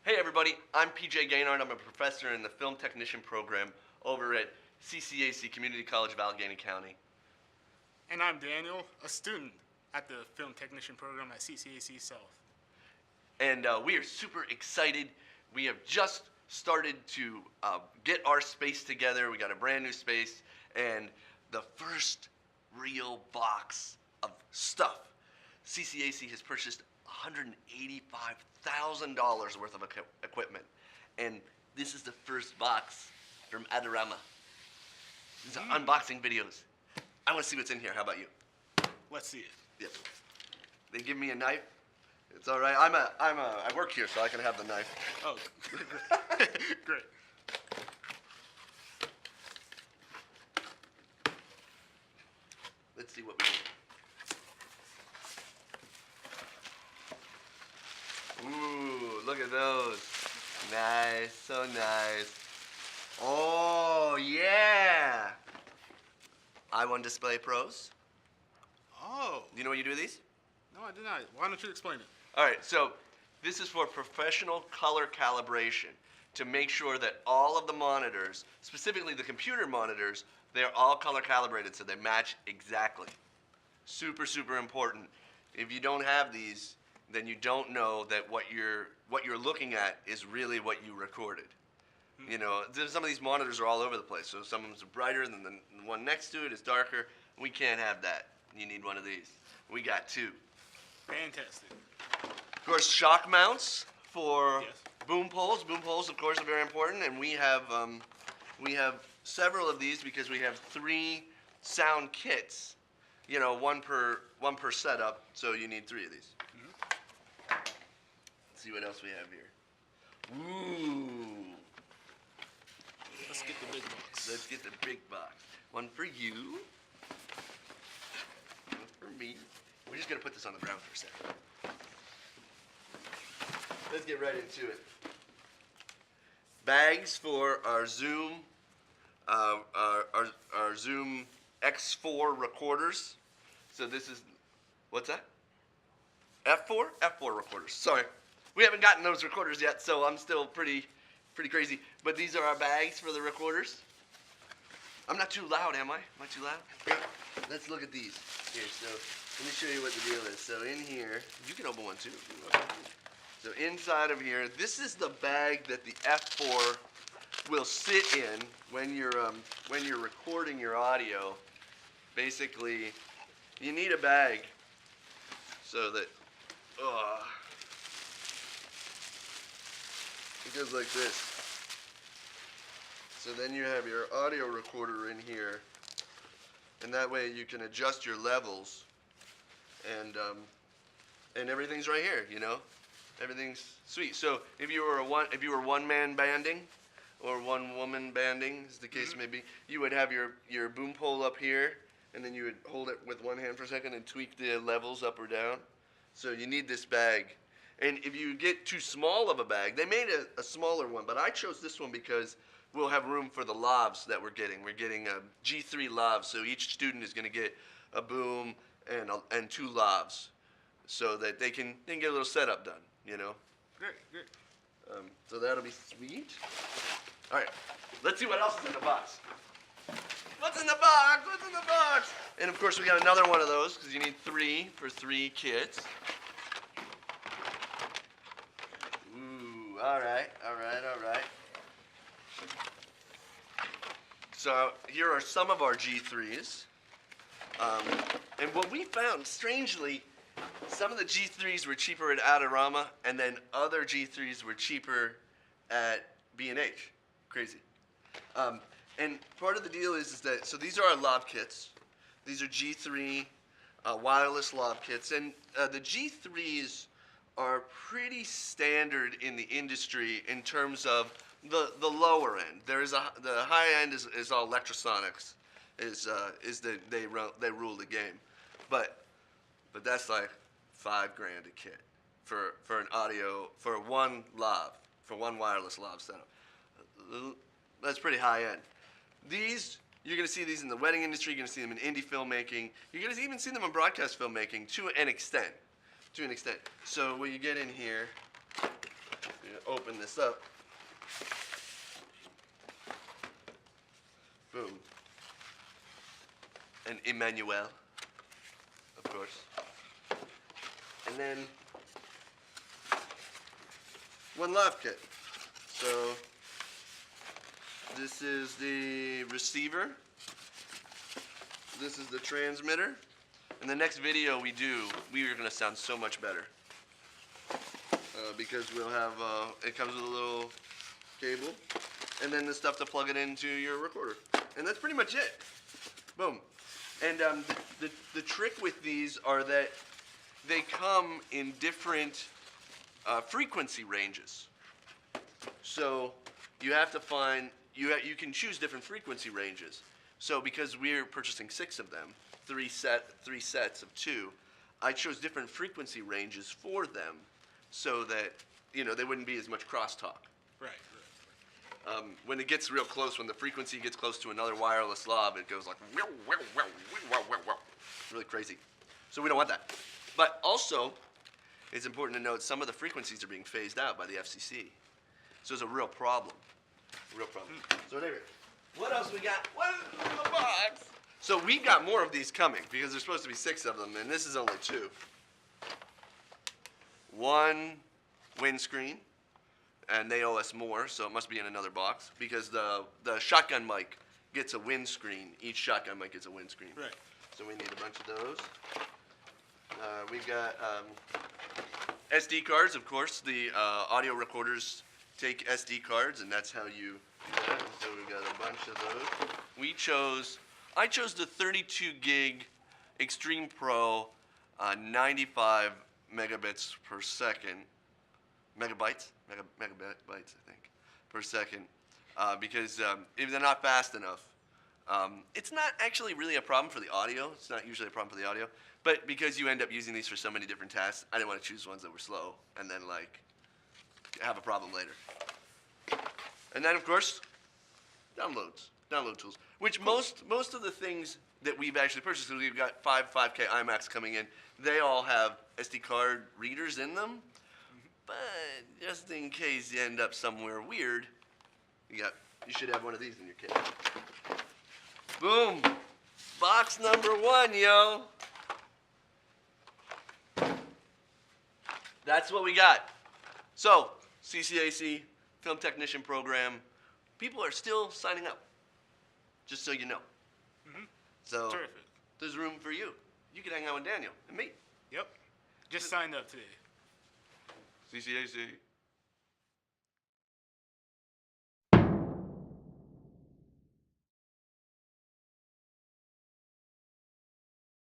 Hey everybody, I'm PJ Gaynard. I'm a professor in the film technician program over at CCAC Community College of Allegheny County. And I'm Daniel, a student at the film technician program at CCAC South. And we are super excited. We have just started to get our space together. We got a brand new space and the first real box of stuff. CCAC has purchased $185,000 worth of equipment. And this is the first box from Adorama. These are unboxing videos. I want to see what's in here. How about you? Let's see it. Yep. They give me a knife. It's all right. I work here, so I can have the knife. Oh, great. Let's see what we get. Ooh, look at those. Nice, so nice. Oh, yeah. I1 Display Pros. Oh. Do you know what you do with these? No, I did not. Why don't you explain it? All right, so this is for professional color calibration to make sure that all of the monitors, specifically the computer monitors, they're all color calibrated so they match exactly. Super, super important. If you don't have these, then you don't know that what you're looking at is really what you recorded. You know, some of these monitors are all over the place. So some of them are brighter than the one next to it is darker. We can't have that. You need one of these. We got two. Fantastic. Of course, shock mounts for Yes. boom poles. Boom poles, of course, are very important, and we have several of these because we have 3 sound kits. You know, one per setup, so you need 3 of these. Let's see what else we have here. Ooh. Let's get the big box. Let's get the big box. One for you. One for me. We're just gonna put this on the ground for a second. Let's get right into it. Bags for our Zoom, our Zoom X4 recorders. So this is, what's that? F4? F4 recorders. Sorry, we haven't gotten those recorders yet, so I'm still pretty crazy. But these are our bags for the recorders. I'm not too loud, am I? Am I too loud? Let's look at these. Here, so let me show you what the deal is. So in here, you can open one too. So inside of here, this is the bag that the F4 will sit in when you're recording your audio. Basically, you need a bag so that it goes like this. So then you have your audio recorder in here, and that way you can adjust your levels, and everything's right here. You know, everything's sweet. So if you were one-man banding, or one-woman banding, as the case may be, you would have your boom pole up here, and then you would hold it with one hand for a second and tweak the levels up or down. So you need this bag. And if you get too small of a bag, they made a smaller one, but I chose this one because we'll have room for the lavs that we're getting. We're getting a G3 lavs, so each student is going to get a boom and 2 lavs, so that they can get a little setup done, you know. Great. So that'll be sweet. All right, let's see what else is in the box. What's in the box? What's in the box? And of course, we got another one of those because you need 3 for 3 kits. Ooh, all right. So here are some of our G3s. And what we found, strangely, some of the G3s were cheaper at Adorama, and then other G3s were cheaper at B&H. Crazy. And part of the deal is that, so these are our lav kits. These are G3 wireless lav kits. And the G3s are pretty standard in the industry in terms of the lower end. The high end is all electrosonics. They rule the game. But that's like $5,000 a kit for an audio, for one wireless lav setup. That's pretty high end. These, you're going to see these in the wedding industry. You're going to see them in indie filmmaking. You're going to even see them in broadcast filmmaking to an extent. So what you get in here You open this up. Boom. And Emmanuel, of course. And then one lav kit. So this is the receiver. This is the transmitter. In the next video we are going to sound so much better. Because we'll have, it comes with a little cable, and then the stuff to plug it into your recorder. And that's pretty much it. Boom. And the trick with these are that they come in different frequency ranges. So you have to find, you can choose different frequency ranges. So because we're purchasing 6 of them, three sets of 2, I chose different frequency ranges for them so that, you know, there wouldn't be as much crosstalk. Right. When it gets real close, when the frequency gets close to another wireless lav, it goes like really crazy. So we don't want that. But also, it's important to note some of the frequencies are being phased out by the FCC. So it's a real problem. So anyway, what else we got? What's in the box? So we've got more of these coming because there's supposed to be 6 of them, and this is only 2. One windscreen, and they owe us more, so it must be in another box because the shotgun mic gets a windscreen. Each shotgun mic gets a windscreen. Right. So we need a bunch of those. We've got SD cards, of course. The audio recorders take SD cards, and that's how you do that. So we've got a bunch of those. I chose the 32 gig Extreme Pro 95 megabits per second. Megabytes, I think, per second. Because if they're not fast enough, it's not actually really a problem for the audio. It's not usually a problem for the audio. But because you end up using these for so many different tasks, I didn't want to choose ones that were slow and then, like, have a problem later. And then, of course, download tools, which most of the things that we've actually purchased, because we've got 5K iMacs coming in, they all have SD card readers in them. But just in case you end up somewhere weird, you should have one of these in your kit. Boom! Box number 1, yo! That's what we got. So, CCAC Film Technician Program, people are still signing up, just so you know. So, Terrific. there's room for you. You can hang out with Daniel and me. Yep. Just signed up today. CCAC.